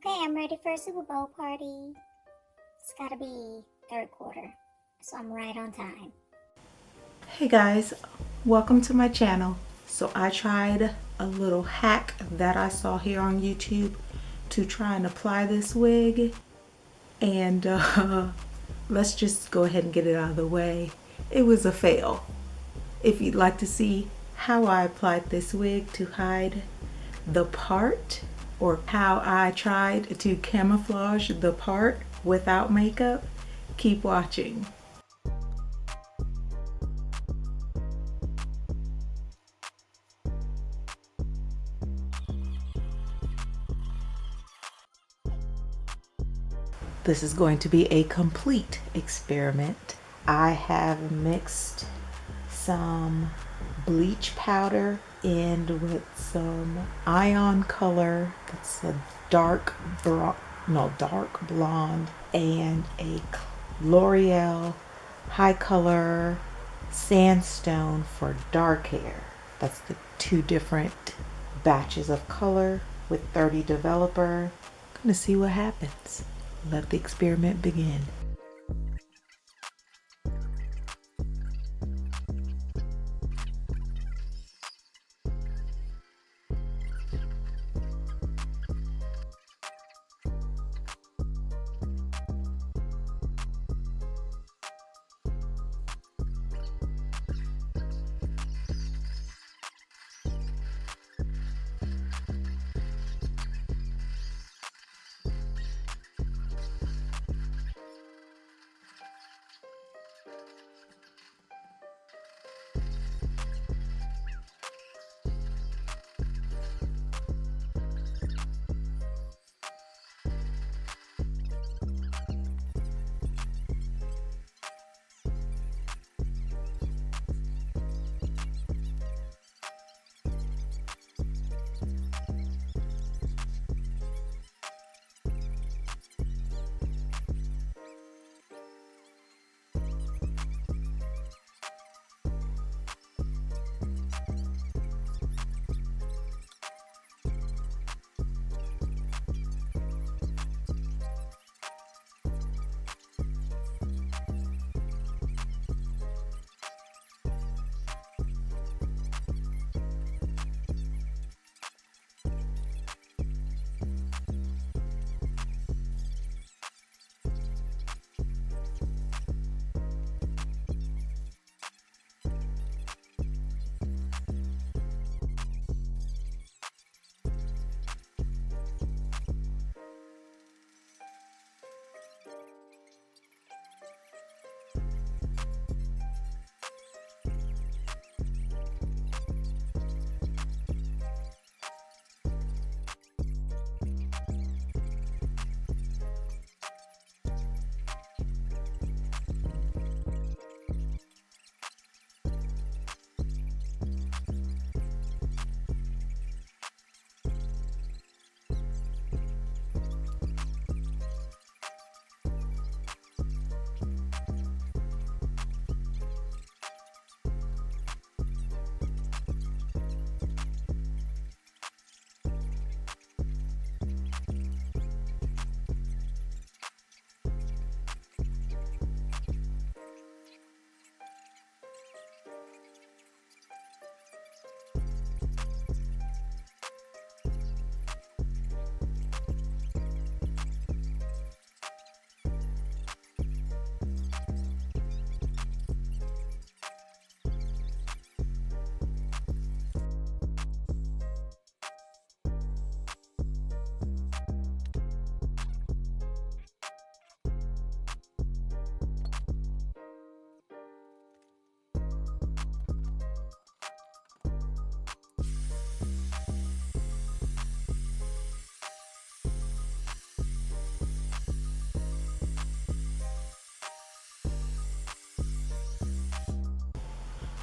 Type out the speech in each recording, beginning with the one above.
Okay, I'm ready for a Super Bowl party. It's gotta be third quarter, so I'm right on time. Hey guys, welcome to my channel. So I tried a little hack that I saw here on YouTube to try and apply this wig, and let's just go ahead and get it out of the way. It was a fail. If you'd like to see how I applied this wig to hide the part, or how I tried to camouflage the part without makeup, keep watching. This is going to be a complete experiment. I have mixed some bleach powder in with some ion color that's a dark blonde, and a L'Oreal high color sandstone for dark hair. That's the two different batches of color with 30 developer. I'm gonna see what happens. Let the experiment begin.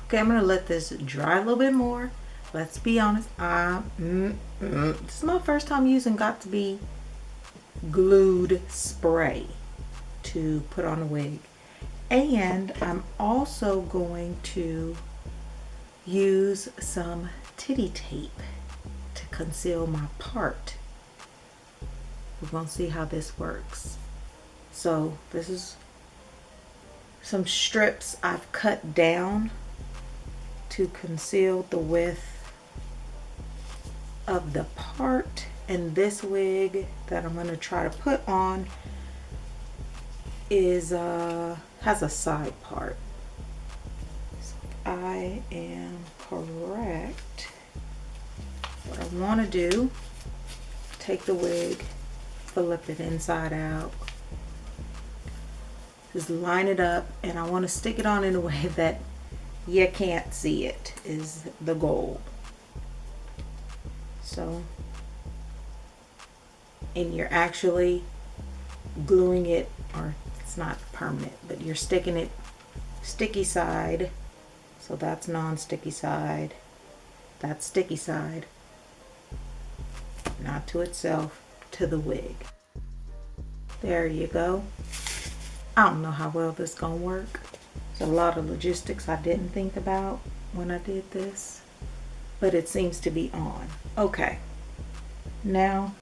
Okay, I'm gonna let this dry a little bit more. Let's be honest. This is my first time using Got to Be glued spray to put on a wig, and I'm also going to use some titty tape to conceal my part. We're gonna see how this works. So this is some strips I've cut down to conceal the width of the part. And this wig that I'm gonna try to put on is has a side part. So if I am correct, what I want to do, take the wig, flip it inside out, just line it up, and I want to stick it on in a way that you can't see it, is the goal. So, and you're actually gluing it, or it's not permanent, but you're sticking it sticky side. So that's non-sticky side, that's sticky side, not to itself, to the wig. There you go. I don't know how well this gonna work. There's a lot of logistics I didn't think about when I did this, but it seems to be on. Okay, now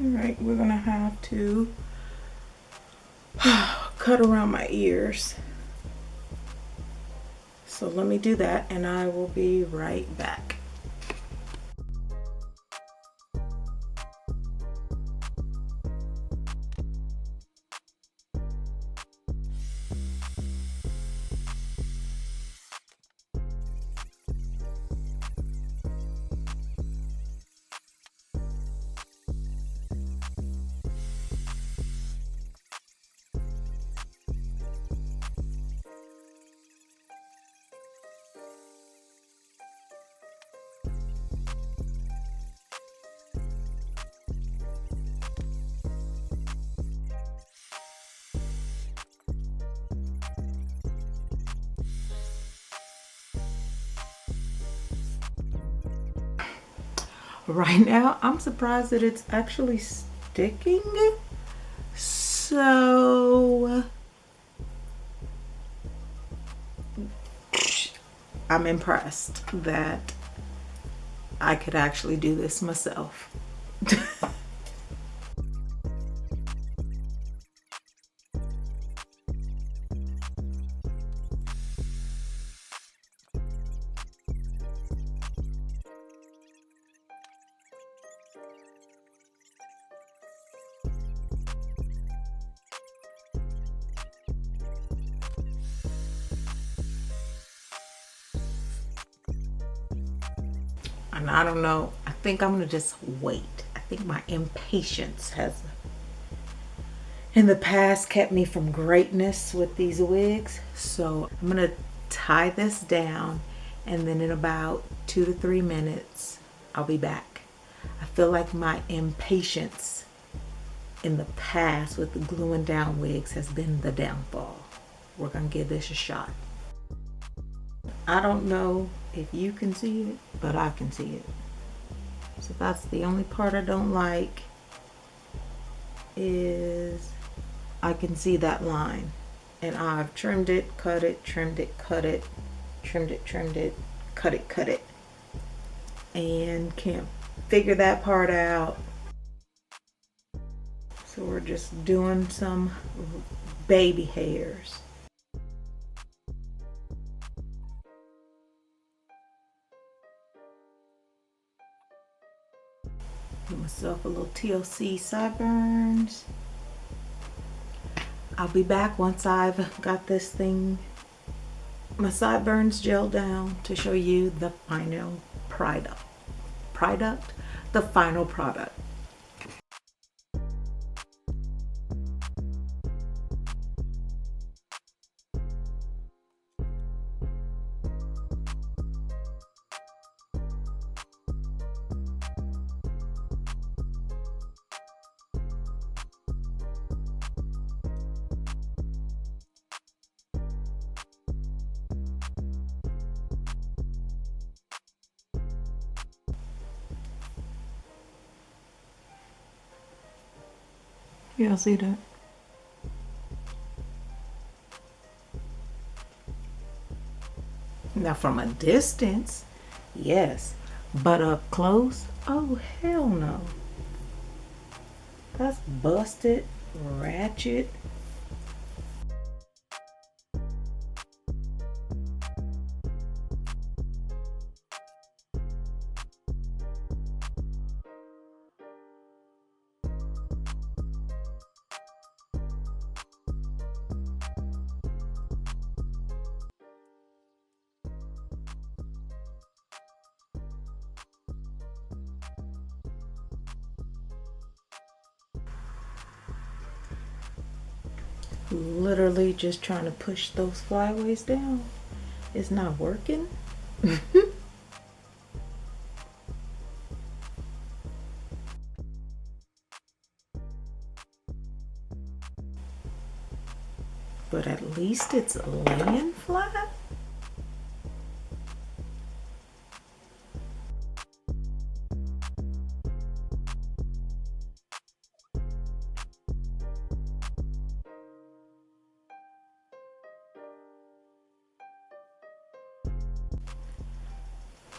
all right, we're gonna have to cut around my ears. So let me do that and I will be right back. Right now, I'm surprised that it's actually sticking. So I'm impressed that I could actually do this myself. And I don't know, I think I'm gonna just wait. I think my impatience has in the past kept me from greatness with these wigs. So I'm gonna tie this down, and then in about 2 to 3 minutes I'll be back. I feel like my impatience in the past with the gluing down wigs has been the downfall. We're gonna give this a shot. I don't know if you can see it, but I can see it. So that's the only part I don't like, is I can see that line. And I've trimmed it, cut it, trimmed it, cut it, trimmed it, trimmed it, cut it, and can't figure that part out. So we're just doing some baby hairs. Give myself a little TLC sideburns. I'll be back once I've got this thing, my sideburns gelled down, to show you the final product. The final product. Y'all see that? Now from a distance, yes. But up close, oh hell no. That's busted, ratchet. Literally just trying to push those flyaways down. It's not working. But at least it's laying flat.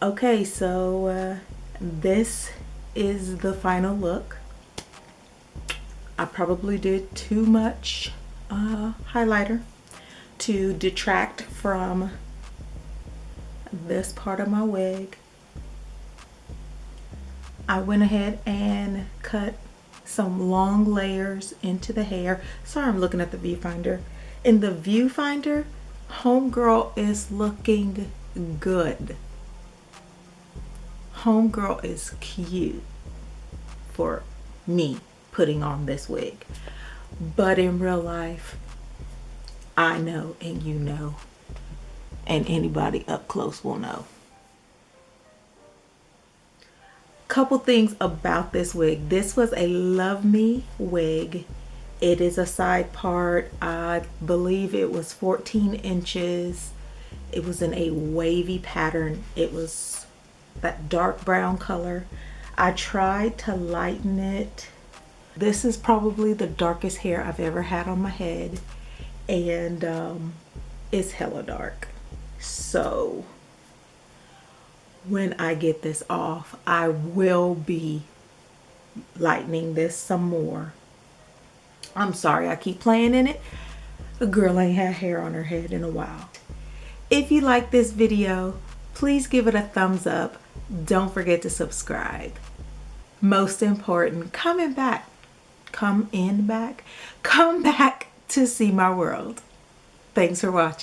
Okay, so this is the final look. I probably did too much highlighter to detract from this part of my wig. I went ahead and cut some long layers into the hair. Sorry, I'm looking at the viewfinder. In the viewfinder, homegirl is looking good. Homegirl is cute for me putting on this wig. But in real life, I know and you know, and anybody up close will know. Couple things about this wig. This was a LuvMe wig. It is a side part. I believe it was 14 inches. It was in a wavy pattern. It was that dark brown color. I tried to lighten it. This is probably the darkest hair I've ever had on my head, and it's hella dark. So when I get this off, I will be lightening this some more. I'm sorry I keep playing in it. The girl ain't had hair on her head in a while. If you like this video, please give it a thumbs up. Don't forget to subscribe. Most important, come back to see my world. Thanks for watching.